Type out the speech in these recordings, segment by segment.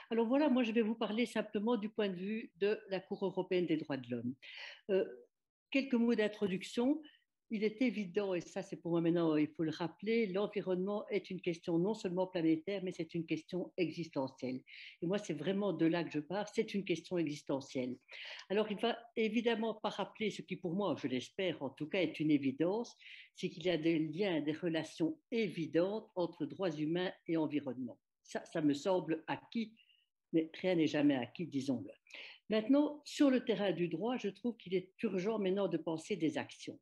Alors voilà, moi je vais vous parler simplement du point de vue de la Cour européenne des droits de l'homme. Euh, Quelques mots d'introduction. Il est évident, et ça c'est pour moi maintenant, il faut le rappeler, l'environnement est une question non seulement planétaire, mais c'est une question existentielle. Et moi c'est vraiment de là que je pars, c'est une question existentielle. Alors il ne va évidemment pas rappeler ce qui pour moi, je l'espère en tout cas, est une évidence, c'est qu'il y a des liens, des relations évidentes entre droits humains et environnement. Ça me semble acquis, mais rien n'est jamais acquis, disons-le. Maintenant, sur le terrain du droit, je trouve qu'il est urgent maintenant de penser des actions.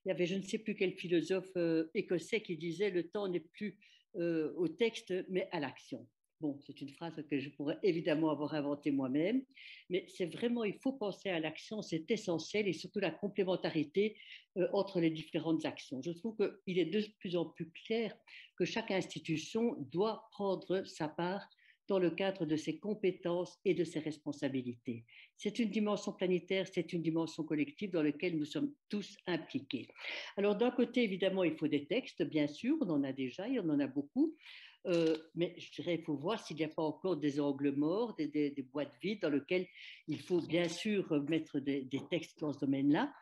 Il y avait je ne sais plus quel philosophe écossais qui disait le temps n'est plus au texte, mais à l'action. Bon, c'est une phrase que je pourrais évidemment avoir inventée moi-même, mais c'est vraiment, il faut penser à l'action, c'est essentiel, et surtout la complémentarité entre les différentes actions. Je trouve qu'il est de plus en plus clair que chaque institution doit prendre sa part dans le cadre de ses compétences et de ses responsabilités. C'est une dimension planétaire, c'est une dimension collective dans laquelle nous sommes tous impliqués. Alors d'un côté, évidemment, il faut des textes, bien sûr, on en a déjà, il y en a beaucoup, mais je dirais, il faut voir s'il n'y a pas encore des angles morts, des boîtes vides dans lesquelles il faut bien sûr mettre des textes dans ce domaine-là.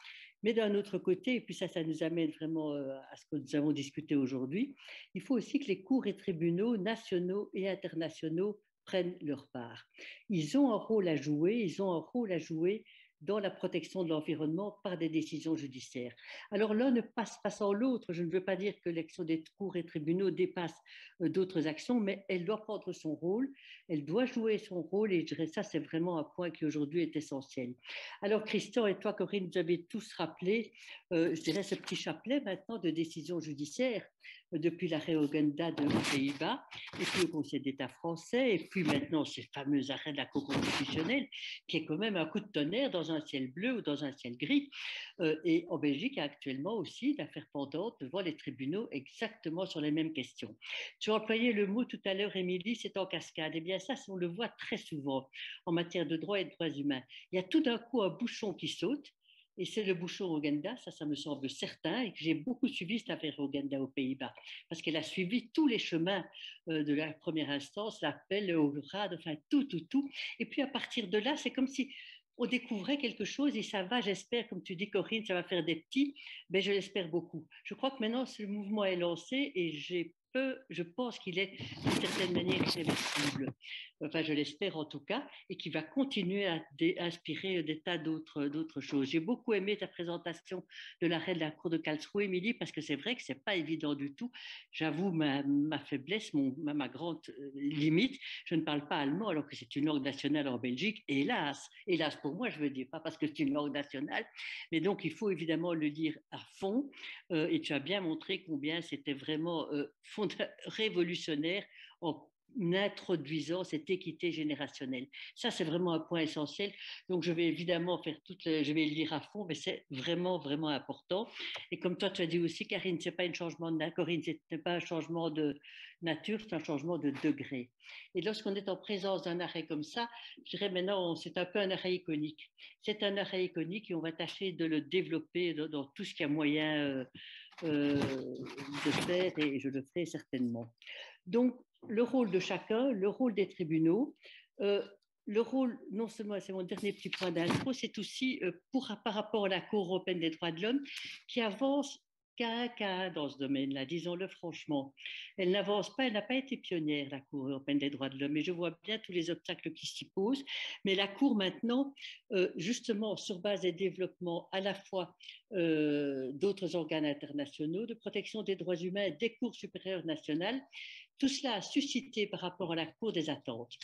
Mais d'un autre côté, et puis ça nous amène vraiment à ce que nous avons discuté aujourd'hui, il faut aussi que les cours et tribunaux nationaux et internationaux prennent leur part. Ils ont un rôle à jouer, ils ont un rôle à jouer dans la protection de l'environnement par des décisions judiciaires. Alors l'un ne passe pas sans l'autre. Je ne veux pas dire que l'action des cours et tribunaux dépasse d'autres actions, mais elle doit prendre son rôle, elle doit jouer son rôle, et je dirais ça, c'est vraiment un point qui aujourd'hui est essentiel. Alors Christian et toi, Corinne, vous avez tous rappelé, je dirais, ce petit chapelet maintenant de décisions judiciaires depuis l'arrêt Ogenda aux Pays-Bas, et puis au Conseil d'État français, et puis maintenant ces fameux arrêts de la Cour constitutionnelle, qui est quand même un coup de tonnerre dans un ciel bleu ou dans un ciel gris. Et en Belgique, il y a actuellement aussi d'affaires pendantes devant les tribunaux exactement sur les mêmes questions. Tu as employé le mot tout à l'heure, Émilie, c'est en cascade. Eh bien ça, on le voit très souvent en matière de droits et de droits humains. Il y a tout d'un coup un bouchon qui saute, et c'est le bouchon Ouganda, ça me semble certain, et que j'ai beaucoup suivi cette affaire Ouganda aux Pays-Bas, parce qu'elle a suivi tous les chemins de la première instance, l'appel au RAD, enfin tout. Et puis à partir de là, c'est comme si on découvrait quelque chose et ça va, j'espère, comme tu dis Corinne, ça va faire des petits, mais je l'espère beaucoup. Je crois que maintenant ce mouvement est lancé et je pense qu'il est d'une certaine manière irréversible. Enfin, je l'espère en tout cas, et qui va continuer à inspirer des tas d'autres choses. J'ai beaucoup aimé ta présentation de l'arrêt de la Cour de Karlsruhe, Émilie, parce que c'est vrai que c'est pas évident du tout. J'avoue ma faiblesse, ma grande limite. Je ne parle pas allemand alors que c'est une langue nationale en Belgique. Et hélas pour moi, je veux dire, pas parce que c'est une langue nationale, mais donc il faut évidemment le lire à fond. Et tu as bien montré combien c'était vraiment révolutionnaire en introduisant cette équité générationnelle. Ça, c'est vraiment un point essentiel. Donc, je vais évidemment je vais le lire à fond, mais c'est vraiment important. Et comme toi, tu as dit aussi, Karine, c'est pas un changement de, Corinne, c'est pas un changement de nature, c'est un changement de degré. Et lorsqu'on est en présence d'un arrêt comme ça, je dirais maintenant, c'est un peu un arrêt iconique. C'est un arrêt iconique et on va tâcher de le développer dans tout ce qu'il y a moyen de faire, et je le ferai certainement. Donc, le rôle de chacun, le rôle des tribunaux, euh, le rôle, non seulement, c'est mon dernier petit point d'intro, c'est aussi par rapport à la Cour européenne des droits de l'homme qui avance qu'à dans ce domaine-là, disons-le franchement. Elle n'avance pas, elle n'a pas été pionnière, la Cour européenne des droits de l'homme, et je vois bien tous les obstacles qui s'y posent, mais la Cour maintenant, justement, sur base des développements à la fois d'autres organes internationaux de protection des droits humains et des cours supérieures nationales, tout cela a suscité par rapport à la Cour des attentes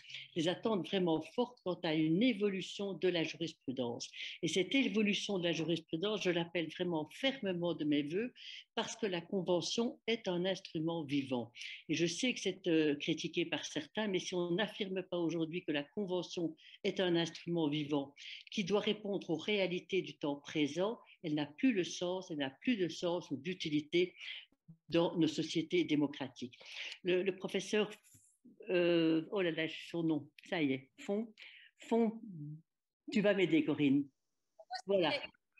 vraiment fortes quant à une évolution de la jurisprudence. Et cette évolution de la jurisprudence, je l'appelle vraiment fermement de mes voeux, parce que la Convention est un instrument vivant. Et je sais que c'est critiqué par certains, mais si on n'affirme pas aujourd'hui que la Convention est un instrument vivant qui doit répondre aux réalités du temps présent, elle n'a plus le sens, elle n'a plus de sens ou d'utilité dans nos sociétés démocratiques. Le professeur, oh là là, son nom, ça y est, Font, tu vas m'aider, Corinne. Voilà.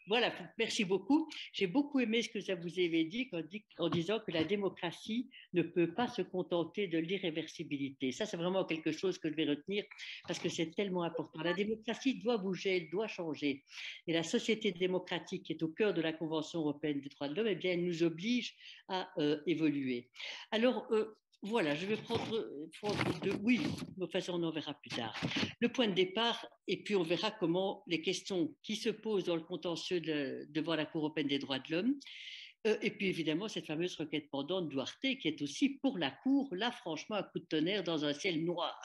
Voilà, merci beaucoup. J'ai beaucoup aimé ce que ça vous avez dit en disant que la démocratie ne peut pas se contenter de l'irréversibilité. Ça, c'est vraiment quelque chose que je vais retenir parce que c'est tellement important. La démocratie doit bouger, elle doit changer. Et la société démocratique qui est au cœur de la Convention européenne des droits de l'homme, eh bien, elle nous oblige à évoluer. Alors, voilà, je vais prendre deux. Oui, de toute façon, on en verra plus tard. Le point de départ, et puis on verra comment les questions qui se posent dans le contentieux devant la Cour européenne des droits de l'homme et puis évidemment, cette fameuse requête pendante Duarte, qui est aussi pour la Cour, là franchement, un coup de tonnerre dans un ciel noir.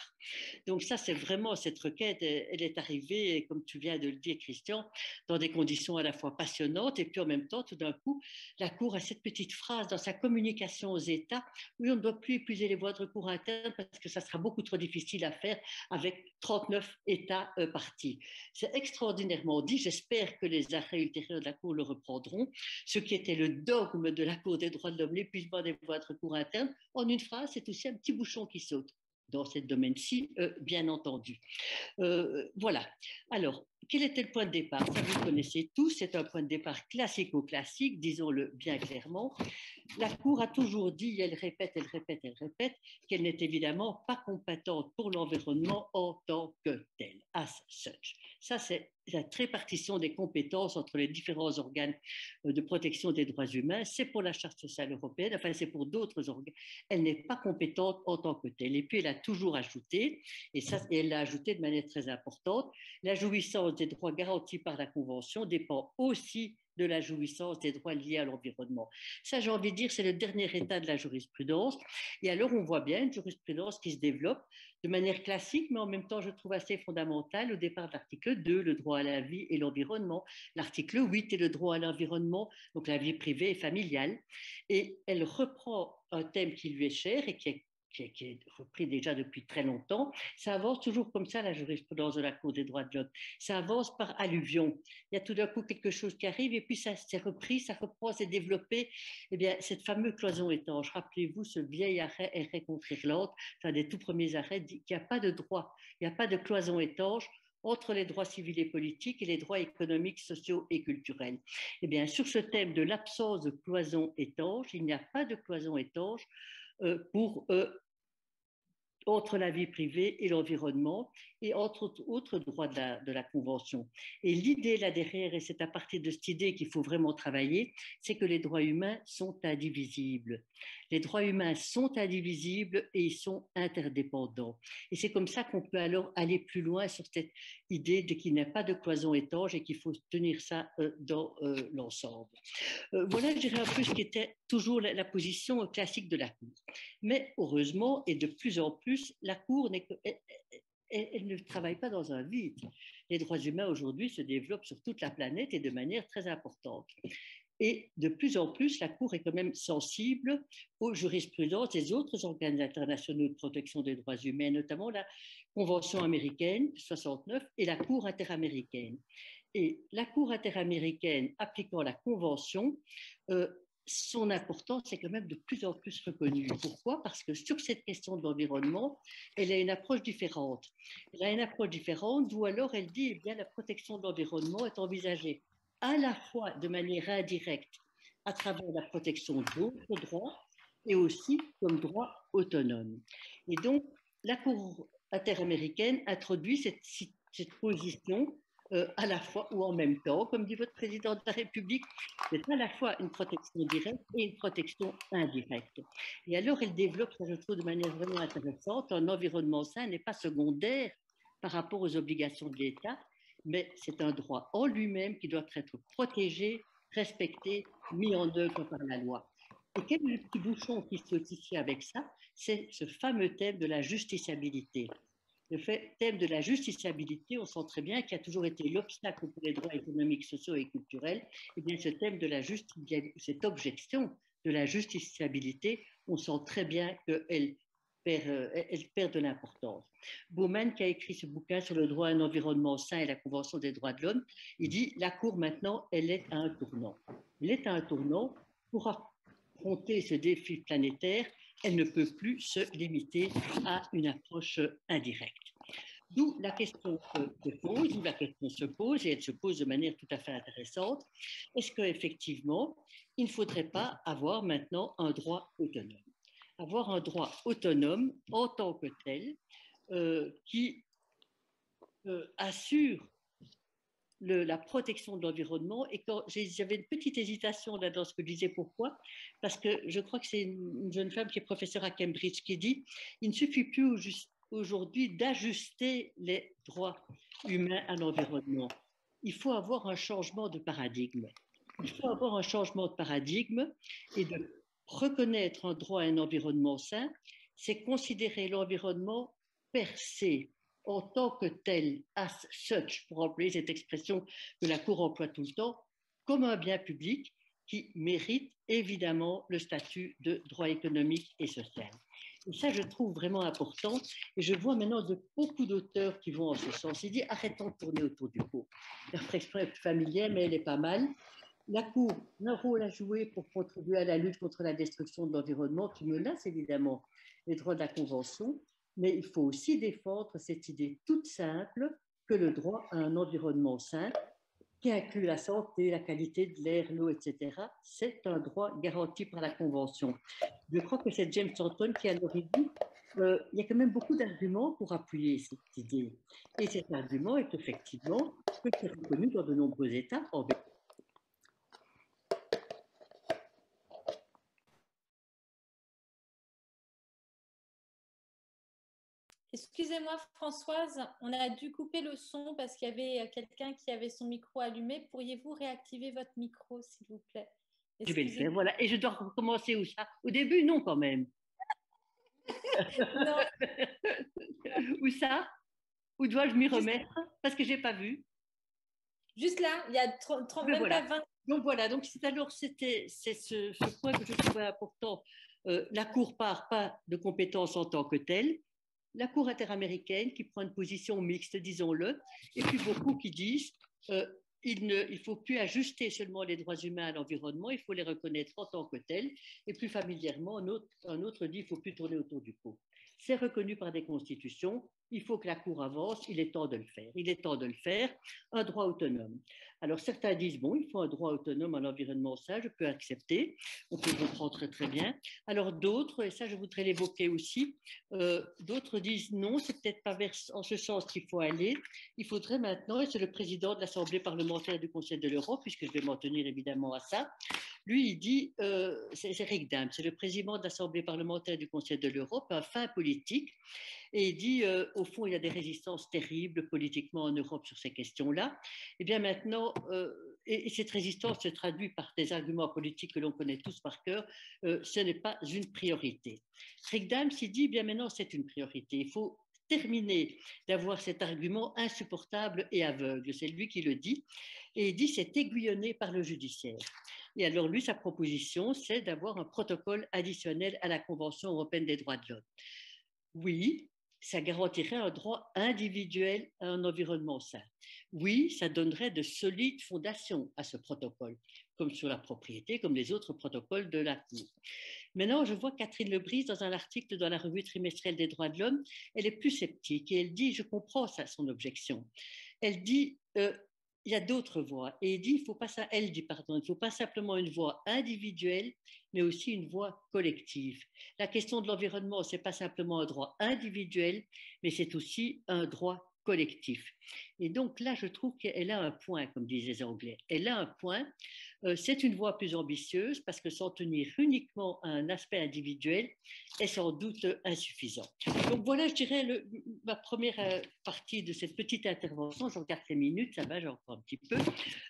Donc ça, c'est vraiment cette requête, elle est arrivée, comme tu viens de le dire, Christian, dans des conditions à la fois passionnantes, et puis en même temps, tout d'un coup, la Cour a cette petite phrase dans sa communication aux États, où on ne doit plus épuiser les voies de recours internes, parce que ça sera beaucoup trop difficile à faire avec 39 États partis. C'est extraordinairement dit, j'espère que les arrêts ultérieurs de la Cour le reprendront, ce qui était le dogme de la Cour des droits de l'homme, l'épuisement des voies de recours internes, en une phrase, c'est aussi un petit bouchon qui saute dans ce domaine-ci, bien entendu. Voilà. Alors, quel était le point de départ? Ça, vous le connaissez tous, c'est un point de départ classico-classique, disons-le bien clairement. La Cour a toujours dit, elle répète, qu'elle n'est évidemment pas compétente pour l'environnement en tant que telle, as such. Ça, c'est la répartition des compétences entre les différents organes de protection des droits humains. C'est pour la Charte sociale européenne, enfin, c'est pour d'autres organes. Elle n'est pas compétente en tant que telle. Et puis, elle a toujours ajouté, et elle l'a ajouté de manière très importante, la jouissance des droits garantis par la Convention dépend aussi de la jouissance des droits liés à l'environnement. Ça, j'ai envie de dire, c'est le dernier état de la jurisprudence. Et alors, on voit bien une jurisprudence qui se développe de manière classique, mais en même temps, je trouve assez fondamentale au départ de l'article 2, le droit à la vie et l'environnement. L'article 8 est le droit à l'environnement, donc la vie privée et familiale. Et elle reprend un thème qui lui est cher et qui est repris déjà depuis très longtemps. Ça avance toujours comme ça, la jurisprudence de la Cour des droits de l'homme. Ça avance par alluvion. Il y a tout d'un coup quelque chose qui arrive et puis ça s'est repris, ça reprend, c'est développé. Eh bien, cette fameuse cloison étanche, rappelez-vous ce vieil arrêt RR contre Irlande, c'est un des tout premiers arrêts, dit qu'il n'y a pas de droit, il n'y a pas de cloison étanche entre les droits civils et politiques et les droits économiques, sociaux et culturels. Eh bien, sur ce thème de l'absence de cloison étanche, il n'y a pas de cloison étanche entre la vie privée et l'environnement et entre autres droits de la Convention. Et l'idée là derrière, et c'est à partir de cette idée qu'il faut vraiment travailler, c'est que les droits humains sont indivisibles. Les droits humains sont indivisibles et ils sont interdépendants. Et c'est comme ça qu'on peut alors aller plus loin sur cette idée de qu'il n'y a pas de cloison étanche et qu'il faut tenir ça dans l'ensemble. Voilà, je dirais un peu ce qui était toujours la position classique de la Cour. Mais heureusement, et de plus en plus, la Cour elle ne travaille pas dans un vide. Les droits humains aujourd'hui se développent sur toute la planète et de manière très importante. Et de plus en plus, la Cour est quand même sensible aux jurisprudences des autres organes internationaux de protection des droits humains, notamment la Convention américaine 69 et la Cour interaméricaine. Et la Cour interaméricaine appliquant la Convention, son importance est quand même de plus en plus reconnue. Pourquoi? Parce que sur cette question de l'environnement, elle a une approche différente. Elle a une approche différente d'où alors elle dit, eh bien, la protection de l'environnement est envisagée à la fois de manière indirecte à travers la protection d'autres droits et aussi comme droit autonome. Et donc, la Cour interaméricaine introduit cette position à la fois ou en même temps, comme dit votre président de la République, c'est à la fois une protection directe et une protection indirecte. Et alors, elle développe, ça je trouve de manière vraiment intéressante, un environnement sain n'est pas secondaire par rapport aux obligations de l'État, mais c'est un droit en lui-même qui doit être protégé, respecté, mis en œuvre par la loi. Et quel est le petit bouchon qui saute ici avec ça? C'est ce fameux thème de la justiciabilité. Le thème de la justiciabilité, on sent très bien qu'il a toujours été l'obstacle pour les droits économiques, sociaux et culturels. Et bien, ce thème de la cette objection de la justiciabilité, on sent très bien qu'elle perd de l'importance. Bauman, qui a écrit ce bouquin sur le droit à un environnement sain et la Convention des droits de l'homme, il dit la Cour maintenant, elle est à un tournant. Elle est à un tournant pour affronter ce défi planétaire. Elle ne peut plus se limiter à une approche indirecte. D'où la question se pose, et elle se pose de manière tout à fait intéressante. Est-ce qu'effectivement, il ne faudrait pas avoir maintenant un droit autonome? Avoir un droit autonome en tant que tel qui assure la protection de l'environnement. Et quand j'avais une petite hésitation là dans ce que je disais, pourquoi? Parce que je crois que c'est une jeune femme qui est professeure à Cambridge qui dit il ne suffit plus aujourd'hui d'ajuster les droits humains à l'environnement. Il faut avoir un changement de paradigme. Il faut avoir un changement de paradigme et de reconnaître un droit à un environnement sain, c'est considérer l'environnement per se, en tant que tel, as such, pour employer cette expression que la Cour emploie tout le temps, comme un bien public qui mérite évidemment le statut de droit économique et social. Et ça, je trouve vraiment important. Et je vois maintenant beaucoup d'auteurs qui vont en ce sens. Ils disent arrêtons de tourner autour du pot. L'expression est familière, mais elle est pas mal. La Cour a un rôle à jouer pour contribuer à la lutte contre la destruction de l'environnement qui menace évidemment les droits de la Convention, mais il faut aussi défendre cette idée toute simple que le droit à un environnement sain, qui inclut la santé, la qualité de l'air, l'eau, etc., c'est un droit garanti par la Convention. Je crois que c'est James Thornton qui a dit il y a quand même beaucoup d'arguments pour appuyer cette idée. Et cet argument est effectivement reconnu dans de nombreux États. Excusez-moi Françoise, on a dû couper le son parce qu'il y avait quelqu'un qui avait son micro allumé. Pourriez-vous réactiver votre micro, s'il vous plaît? Je vais le faire, voilà. Et je dois recommencer où ça? Au début, non, quand même. Non. Où ça? Où dois-je m'y remettre? Parce que je n'ai pas vu. Juste là, il y a 30, même voilà. pas 20. Donc voilà, donc c'est ce point que je trouvais important. La Cour part pas de compétences en tant que telle. La Cour interaméricaine qui prend une position mixte, disons-le, et puis beaucoup qui disent il ne faut plus ajuster seulement les droits humains à l'environnement, il faut les reconnaître en tant que tels, et plus familièrement, un autre dit il ne faut plus tourner autour du pot. C'est reconnu par des constitutions, il faut que la Cour avance, il est temps de le faire. Il est temps de le faire, un droit autonome. Alors certains disent, bon, il faut un droit autonome à l'environnement, ça je peux accepter, on peut comprendre très très bien. Alors d'autres, et ça je voudrais l'évoquer aussi, d'autres disent non, c'est peut-être pas en ce sens qu'il faut aller, il faudrait maintenant, et c'est le président de l'Assemblée parlementaire du Conseil de l'Europe, puisque je vais m'en tenir évidemment à ça, lui, il dit, c'est Rick Damm, c'est le président de l'Assemblée parlementaire du Conseil de l'Europe, un fin politique, et il dit, au fond, il y a des résistances terribles politiquement en Europe sur ces questions-là. Et bien maintenant, et cette résistance se traduit par des arguments politiques que l'on connaît tous par cœur, ce n'est pas une priorité. Rick Damm s'y dit, bien maintenant, c'est une priorité. Il faut terminer d'avoir cet argument insupportable et aveugle. C'est lui qui le dit. Et il dit, c'est aiguillonné par le judiciaire. Et alors, lui, sa proposition, c'est d'avoir un protocole additionnel à la Convention européenne des droits de l'homme. Oui, ça garantirait un droit individuel à un environnement sain. Oui, ça donnerait de solides fondations à ce protocole, comme sur la propriété, comme les autres protocoles de la Cour. Maintenant, je vois Catherine Lebris dans un article dans la revue trimestrielle des droits de l'homme, elle est plus sceptique et elle dit, je comprends ça, son objection. Elle dit, il y a d'autres voies. Et elle dit, pardon, il ne faut pas simplement une voie individuelle, mais aussi une voie collective. La question de l'environnement, ce n'est pas simplement un droit individuel, mais c'est aussi un droit collectif. Et donc là, je trouve qu'elle a un point, comme disent les Anglais. Elle a un point. C'est une voie plus ambitieuse parce que s'en tenir uniquement à un aspect individuel est sans doute insuffisant. Donc voilà, je dirais, ma première partie de cette petite intervention. Je regarde ces minutes, ça va, j'ai encore un petit peu.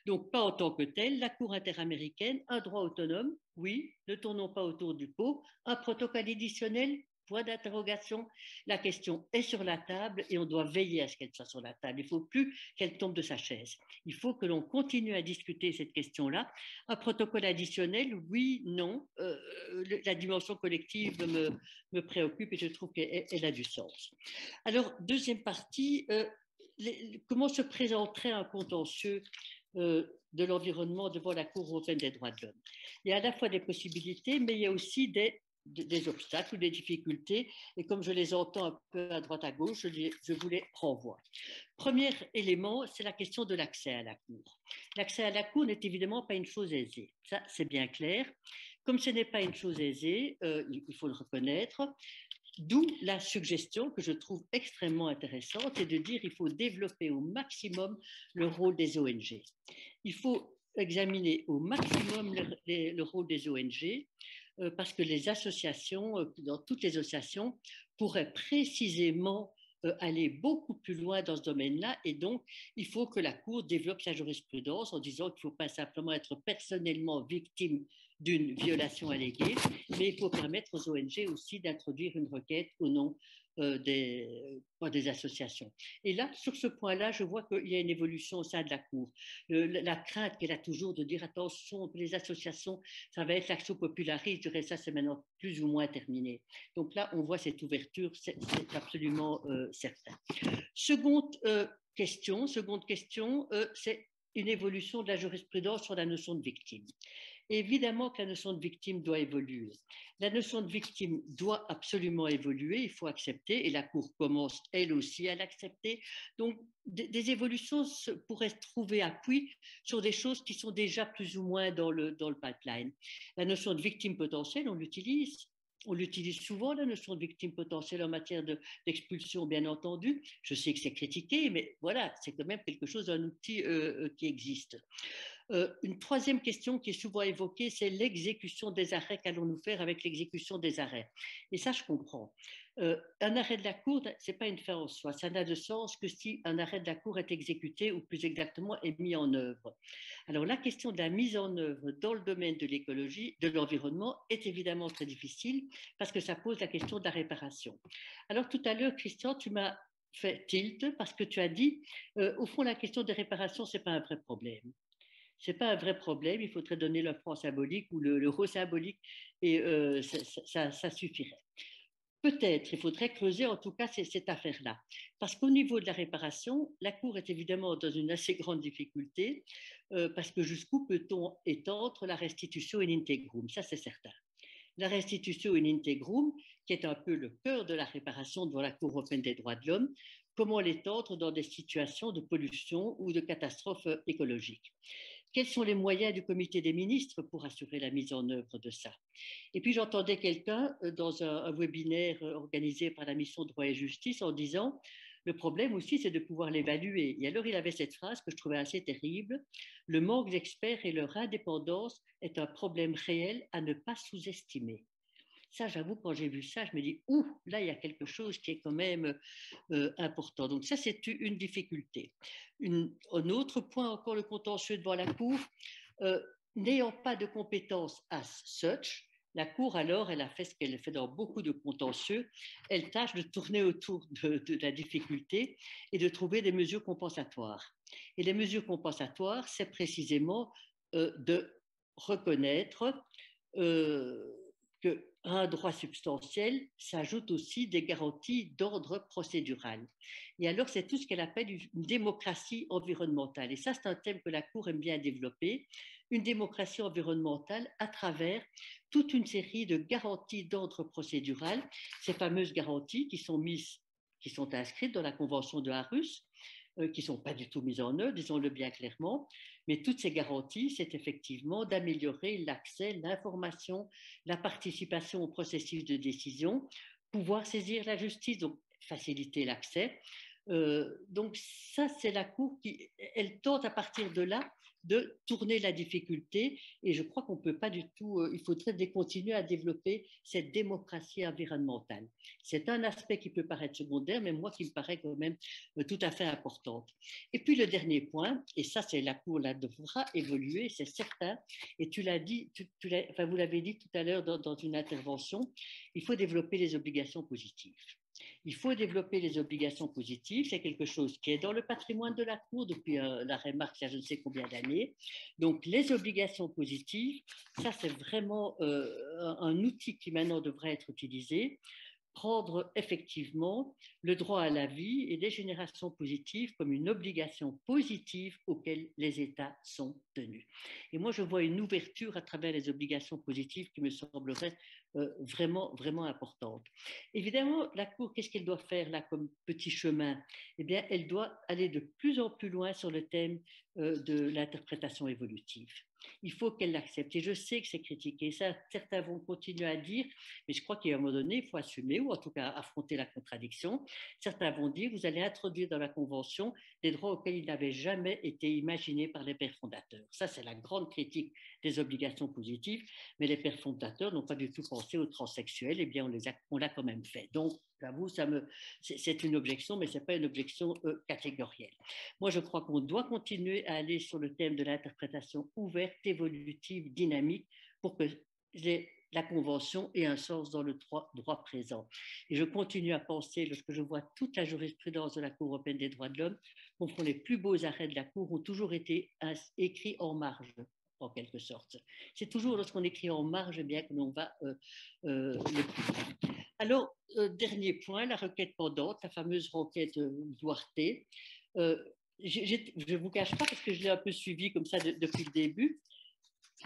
Donc pas en tant que telle, la Cour interaméricaine, un droit autonome, oui, ne tournons pas autour du pot, un protocole additionnel, point d'interrogation. La question est sur la table et on doit veiller à ce qu'elle soit sur la table. Il ne faut plus qu'elle tombe de sa chaise. Il faut que l'on continue à discuter cette question-là. Un protocole additionnel, oui, non. La dimension collective me préoccupe et je trouve qu'elle a du sens. Alors, deuxième partie, comment se présenterait un contentieux de l'environnement devant la Cour européenne des droits de l'homme? Il y a à la fois des possibilités, mais il y a aussi des des obstacles ou des difficultés, et comme je les entends un peu à droite à gauche, je vous les renvoie. Premier élément, c'est la question de l'accès à la cour. L'accès à la cour n'est évidemment pas une chose aisée, ça c'est bien clair. Comme ce n'est pas une chose aisée, il faut le reconnaître, d'où la suggestion que je trouve extrêmement intéressante, c'est de dire qu'il faut développer au maximum le rôle des ONG. Il faut examiner au maximum le rôle des ONG, parce que les associations, dans toutes les associations, pourraient précisément aller beaucoup plus loin dans ce domaine-là, et donc il faut que la Cour développe sa jurisprudence en disant qu'il ne faut pas simplement être personnellement victime d'une violation alléguée, mais il faut permettre aux ONG aussi d'introduire une requête au nom des associations. Et là, sur ce point-là, je vois qu'il y a une évolution au sein de la Cour. La crainte qu'elle a toujours de dire attention, les associations, ça va être l'action populariste, je dirais ça, c'est maintenant plus ou moins terminé. Donc là, on voit cette ouverture, c'est absolument certain. Seconde question, c'est une évolution de la jurisprudence sur la notion de victime. Évidemment que la notion de victime doit évoluer. La notion de victime doit absolument évoluer, il faut accepter, et la Cour commence elle aussi à l'accepter. Donc, des évolutions pourraient trouver appui sur des choses qui sont déjà plus ou moins dans le pipeline. La notion de victime potentielle, on l'utilise. On l'utilise souvent, la notion de victime potentielle en matière d'expulsion, bien entendu. Je sais que c'est critiqué, mais voilà, c'est quand même quelque chose, un outil qui existe. Une troisième question qui est souvent évoquée, c'est l'exécution des arrêts. Qu'allons-nous faire avec l'exécution des arrêts? Et ça, je comprends. Un arrêt de la Cour, ce n'est pas une fin en soi. Ça n'a de sens que si un arrêt de la Cour est exécuté, ou plus exactement est mis en œuvre. Alors, la question de la mise en œuvre dans le domaine de l'écologie, de l'environnement, est évidemment très difficile parce que ça pose la question de la réparation. Alors, tout à l'heure, Christian, tu m'as fait tilt parce que tu as dit, au fond, la question des réparations, ce n'est pas un vrai problème. Ce n'est pas un vrai problème, il faudrait donner le franc symbolique ou l'euro symbolique et ça suffirait. Peut-être, il faudrait creuser en tout cas cette affaire-là. Parce qu'au niveau de la réparation, la Cour est évidemment dans une assez grande difficulté, parce que jusqu'où peut-on étendre la restitution in integrum? Ça, c'est certain. La restitution in integrum, qui est un peu le cœur de la réparation devant la Cour européenne des droits de l'homme, comment l'étendre dans des situations de pollution ou de catastrophes écologiques? Quels sont les moyens du comité des ministres pour assurer la mise en œuvre de ça? Et puis j'entendais quelqu'un dans un webinaire organisé par la mission Droit et Justice en disant le problème aussi c'est de pouvoir l'évaluer. Et alors il avait cette phrase que je trouvais assez terrible: le manque d'experts et leur indépendance est un problème réel à ne pas sous-estimer. Ça, j'avoue, quand j'ai vu ça, je me dis, ouh, là, il y a quelque chose qui est quand même important. Donc ça, c'est une difficulté. Un autre point, encore le contentieux devant la Cour, n'ayant pas de compétences as such, la Cour, alors, elle a fait ce qu'elle fait dans beaucoup de contentieux, elle tâche de tourner autour de la difficulté et de trouver des mesures compensatoires. Et les mesures compensatoires, c'est précisément de reconnaître qu'à un droit substantiel s'ajoutent aussi des garanties d'ordre procédural. Et alors, c'est tout ce qu'elle appelle une démocratie environnementale. Et ça, c'est un thème que la Cour aime bien développer, une démocratie environnementale à travers toute une série de garanties d'ordre procédural, ces fameuses garanties qui sont inscrites dans la Convention de Aarhus, qui ne sont pas du tout mises en œuvre, disons-le bien clairement. Mais toutes ces garanties, c'est effectivement d'améliorer l'accès, l'information, la participation au processus de décision, pouvoir saisir la justice, donc faciliter l'accès. Donc ça, c'est la Cour qui, elle tente à partir de là de tourner la difficulté, et je crois qu'on ne peut pas du tout, il faudrait continuer à développer cette démocratie environnementale. C'est un aspect qui peut paraître secondaire, mais moi qui me paraît quand même tout à fait importante. Et puis le dernier point, et ça c'est la Cour là devra évoluer, c'est certain, et tu l'as dit, vous l'avez dit tout à l'heure dans une intervention, il faut développer les obligations positives. Il faut développer les obligations positives, c'est quelque chose qui est dans le patrimoine de la Cour depuis l'arrêt Marx il y a je ne sais combien d'années. Donc les obligations positives, ça c'est vraiment un outil qui maintenant devrait être utilisé. prendre effectivement le droit à la vie et les générations positives comme une obligation positive auxquelles les États sont tenus. Et moi, je vois une ouverture à travers les obligations positives qui me semblerait vraiment, vraiment importante. Évidemment, la Cour, qu'est-ce qu'elle doit faire là comme petit chemin? Eh bien, elle doit aller de plus en plus loin sur le thème de l'interprétation évolutive. Il faut qu'elle l'accepte. Et je sais que c'est critiqué. Ça, certains vont continuer à dire, mais je crois qu'à un moment donné, il faut assumer ou en tout cas affronter la contradiction. Certains vont dire, vous allez introduire dans la Convention des droits auxquels ils n'avaient jamais été imaginés par les pères fondateurs. Ça, c'est la grande critique des obligations positives, mais les pères fondateurs n'ont pas du tout pensé aux transsexuels. Eh bien, on l'a quand même fait. Donc, j'avoue, c'est une objection, mais ce n'est pas une objection catégorielle. Moi, je crois qu'on doit continuer à aller sur le thème de l'interprétation ouverte, évolutive, dynamique, pour que la Convention ait un sens dans le droit présent. Et je continue à penser, lorsque je vois toute la jurisprudence de la Cour européenne des droits de l'homme, qu'on font les plus beaux arrêts de la Cour ont toujours été écrits en marge, en quelque sorte. C'est toujours lorsqu'on écrit en marge bien que l'on va le plus loin. Alors, dernier point, la requête pendante, la fameuse requête Duarte. Je ne vous cache pas, parce que je l'ai un peu suivi comme ça depuis le début,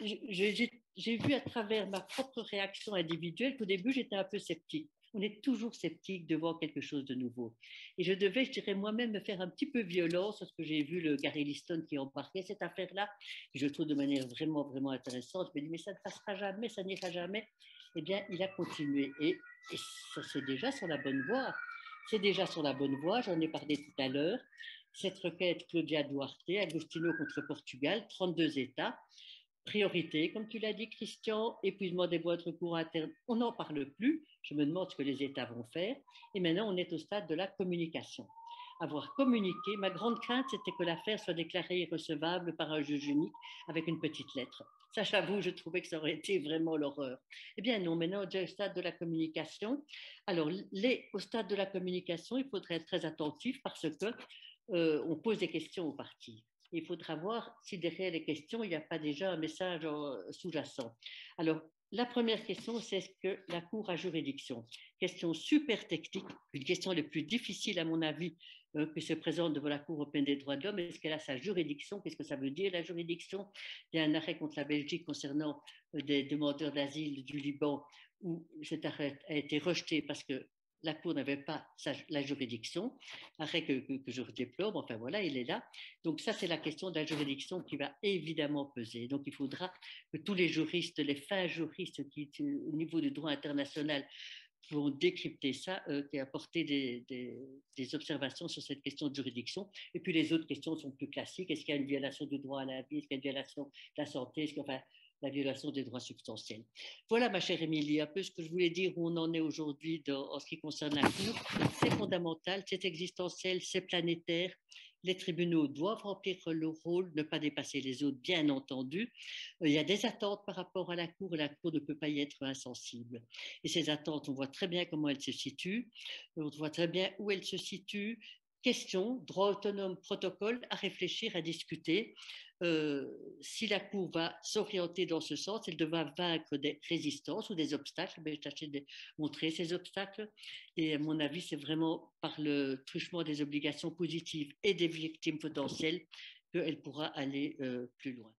j'ai vu à travers ma propre réaction individuelle qu'au début, j'étais un peu sceptique. On est toujours sceptique devant quelque chose de nouveau. Et je devais, je dirais, moi-même me faire un petit peu violence lorsque j'ai vu le Gary Liston qui embarquait cette affaire-là. Je le trouve de manière vraiment, vraiment intéressante. Je me dis, mais ça ne passera jamais, ça n'ira jamais. Eh bien, il a continué. Et c'est déjà sur la bonne voie. C'est déjà sur la bonne voie, j'en ai parlé tout à l'heure. Cette requête Claudia Duarte, Agostinho contre Portugal, 32 États. Priorité, comme tu l'as dit, Christian, épuisement des voies de recours internes, on n'en parle plus. Je me demande ce que les États vont faire. Et maintenant, on est au stade de la communication. Avoir communiqué, ma grande crainte, c'était que l'affaire soit déclarée irrecevable par un juge unique avec une petite lettre. Ça, j'avoue, je trouvais que ça aurait été vraiment l'horreur. Eh bien non, maintenant, on est déjà au stade de la communication. Alors, au stade de la communication, il faudrait être très attentif parce que on pose des questions aux partis. Il faudra voir si derrière les questions, il n'y a pas déjà un message sous-jacent. Alors, la première question, c'est est-ce que la Cour a juridiction? Question super technique, une question la plus difficile à mon avis qui se présente devant la Cour européenne des droits de l'homme. Est-ce qu'elle a sa juridiction? Qu'est-ce que ça veut dire la juridiction? Il y a un arrêt contre la Belgique concernant des demandeurs d'asile du Liban où cet arrêt a été rejeté parce que la Cour n'avait pas la juridiction, arrêt que je déplore, enfin voilà, il est là. Donc ça, c'est la question de la juridiction qui va évidemment peser. Donc il faudra que tous les juristes, les fins juristes qui, au niveau du droit international, vont décrypter ça, qui apporter des observations sur cette question de juridiction. Et puis les autres questions sont plus classiques. Est-ce qu'il y a une violation du droit à la vie? Est-ce qu'il y a une violation de la santé? Est-ce qu'il y a, enfin, la violation des droits substantiels. Voilà, ma chère Émilie, un peu ce que je voulais dire où on en est aujourd'hui en ce qui concerne la Cour. C'est fondamental, c'est existentiel, c'est planétaire. Les tribunaux doivent remplir leur rôle, ne pas dépasser les autres, bien entendu. Il y a des attentes par rapport à la Cour et la Cour ne peut pas y être insensible. Et ces attentes, on voit très bien comment elles se situent, on voit très bien où elles se situent. Question, droit autonome, protocole, à réfléchir, à discuter. Si la Cour va s'orienter dans ce sens, elle devra vaincre des résistances ou des obstacles. Je vais tâcher de montrer ces obstacles. Et à mon avis, c'est vraiment par le truchement des obligations positives et des victimes potentielles qu'elle pourra aller plus loin.